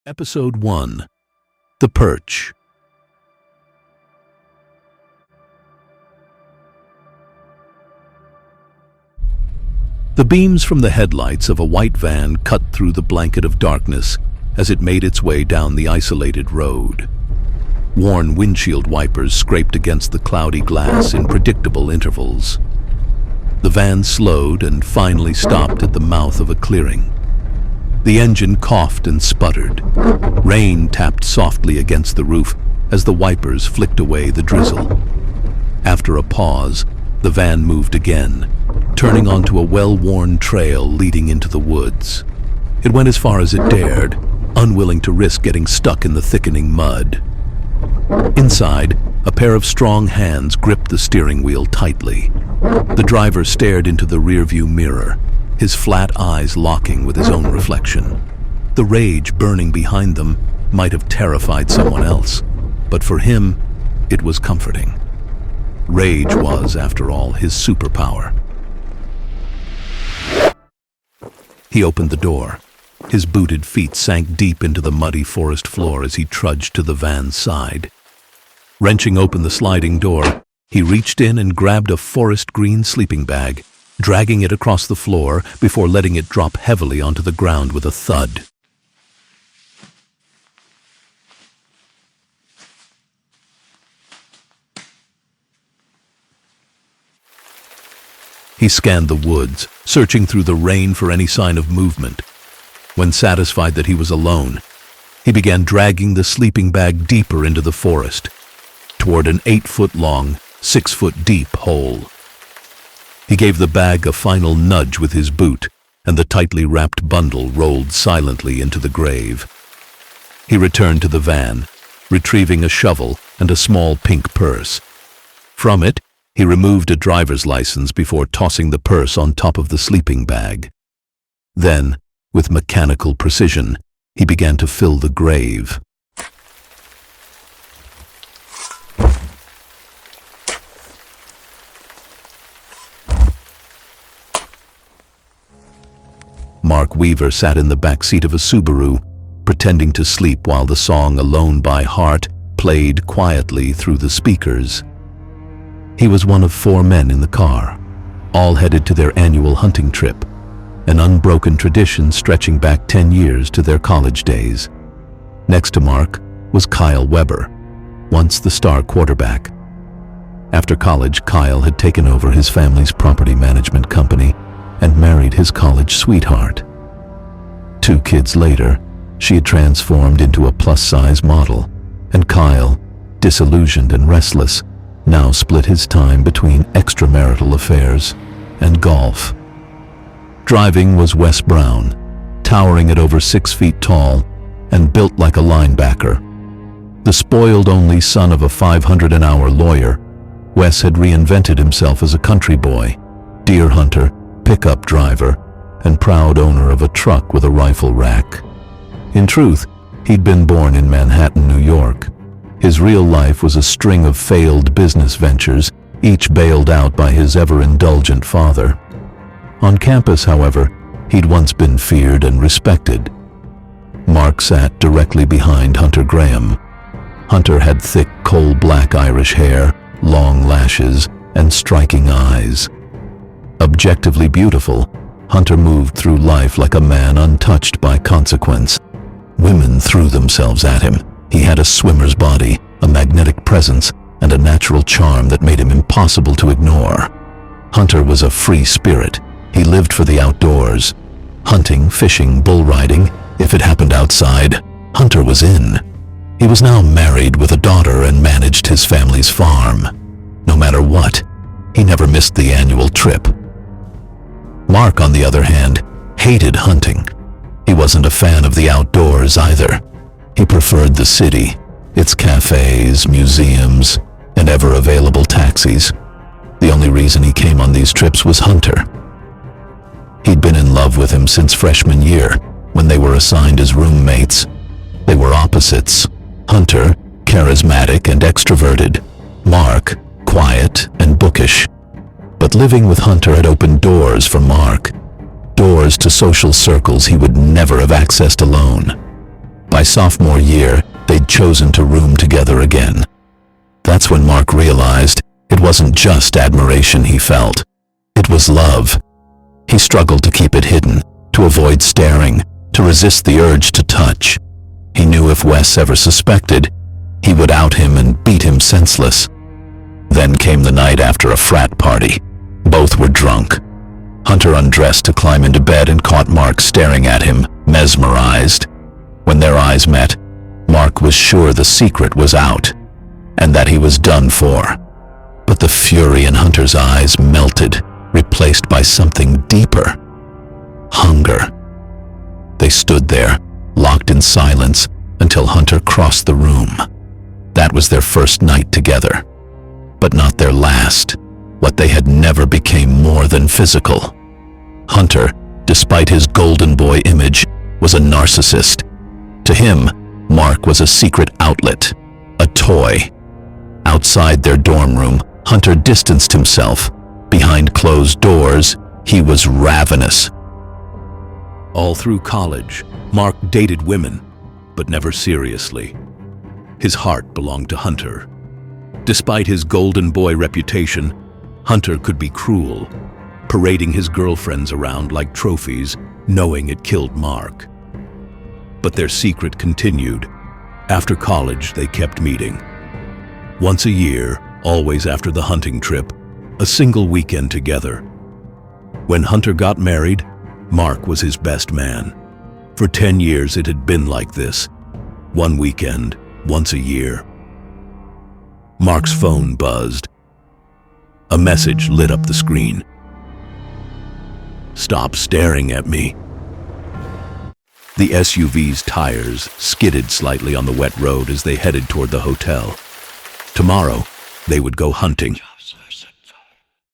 Episode 1. The Perch. The beams from the headlights of a white van cut through the blanket of darkness as it made its way down the isolated road. Worn windshield wipers scraped against the cloudy glass in predictable intervals. The van slowed and finally stopped at the mouth of a clearing. The engine coughed and sputtered. Rain tapped softly against the roof as the wipers flicked away the drizzle. After a pause, the van moved again, turning onto a well-worn trail leading into the woods. It went as far as it dared, unwilling to risk getting stuck in the thickening mud. Inside, a pair of strong hands gripped the steering wheel tightly. The driver stared into the rearview mirror, his flat eyes locking with his own reflection. The rage burning behind them might have terrified someone else, but for him, it was comforting. Rage was, after all, his superpower. He opened the door. His booted feet sank deep into the muddy forest floor as he trudged to the van's side. Wrenching open the sliding door, he reached in and grabbed a forest green sleeping bag, dragging it across the floor before letting it drop heavily onto the ground with a thud. He scanned the woods, searching through the rain for any sign of movement. When satisfied that he was alone, he began dragging the sleeping bag deeper into the forest, toward an 8-foot-long, 6-foot-deep hole. He gave the bag a final nudge with his boot, and the tightly wrapped bundle rolled silently into the grave. He returned to the van, retrieving a shovel and a small pink purse. From it, he removed a driver's license before tossing the purse on top of the sleeping bag. Then, with mechanical precision, he began to fill the grave. Mark Weaver sat in the back seat of a Subaru, pretending to sleep while the song Alone by Heart played quietly through the speakers. He was one of 4 men in the car, all headed to their annual hunting trip, an unbroken tradition stretching back 10 years to their college days. Next to Mark was Kyle Weber, once the star quarterback. After college, Kyle had taken over his family's property management company and married his college sweetheart. 2 kids later, she had transformed into a plus-size model, and Kyle, disillusioned and restless, now split his time between extramarital affairs and golf. Driving was Wes Brown, towering at over 6 feet tall and built like a linebacker. The spoiled only son of a 500-an-hour lawyer, Wes had reinvented himself as a country boy, deer hunter, pickup driver, and proud owner of a truck with a rifle rack. In truth, he'd been born in Manhattan, New York. His real life was a string of failed business ventures, each bailed out by his ever-indulgent father. On campus, however, he'd once been feared and respected. Mark sat directly behind Hunter Graham. Hunter had thick, coal-black Irish hair, long lashes, and striking eyes. Objectively beautiful, Hunter moved through life like a man untouched by consequence. Women threw themselves at him. He had a swimmer's body, a magnetic presence, and a natural charm that made him impossible to ignore. Hunter was a free spirit. He lived for the outdoors. Hunting, fishing, bull riding, if it happened outside, Hunter was in. He was now married with a daughter and managed his family's farm. No matter what, he never missed the annual trip. Mark, on the other hand, hated hunting. He wasn't a fan of the outdoors either. He preferred the city, its cafes, museums, and ever-available taxis. The only reason he came on these trips was Hunter. He'd been in love with him since freshman year, when they were assigned as roommates. They were opposites. Hunter, charismatic and extroverted. Mark, quiet and bookish. But living with Hunter had opened doors for Mark. Doors to social circles he would never have accessed alone. By sophomore year, they'd chosen to room together again. That's when Mark realized it wasn't just admiration he felt. It was love. He struggled to keep it hidden, to avoid staring, to resist the urge to touch. He knew if Wes ever suspected, he would out him and beat him senseless. Then came the night after a frat party. Both were drunk. Hunter undressed to climb into bed and caught Mark staring at him, mesmerized. When their eyes met, Mark was sure the secret was out, and that he was done for. But the fury in Hunter's eyes melted, replaced by something deeper. Hunger. They stood there, locked in silence, until Hunter crossed the room. That was their first night together, but not their last. What they had never became more than physical. Hunter, despite his golden boy image, was a narcissist. To him, Mark was a secret outlet, a toy. Outside their dorm room, Hunter distanced himself. Behind closed doors, he was ravenous. All through college, Mark dated women, but never seriously. His heart belonged to Hunter. Despite his golden boy reputation, Hunter could be cruel, parading his girlfriends around like trophies, knowing it killed Mark. But their secret continued. After college, they kept meeting. Once a year, always after the hunting trip, a single weekend together. When Hunter got married, Mark was his best man. For 10 years it had been like this. One weekend, once a year. Mark's phone buzzed. A message lit up the screen. "Stop staring at me." The SUV's tires skidded slightly on the wet road as they headed toward the hotel. Tomorrow, they would go hunting.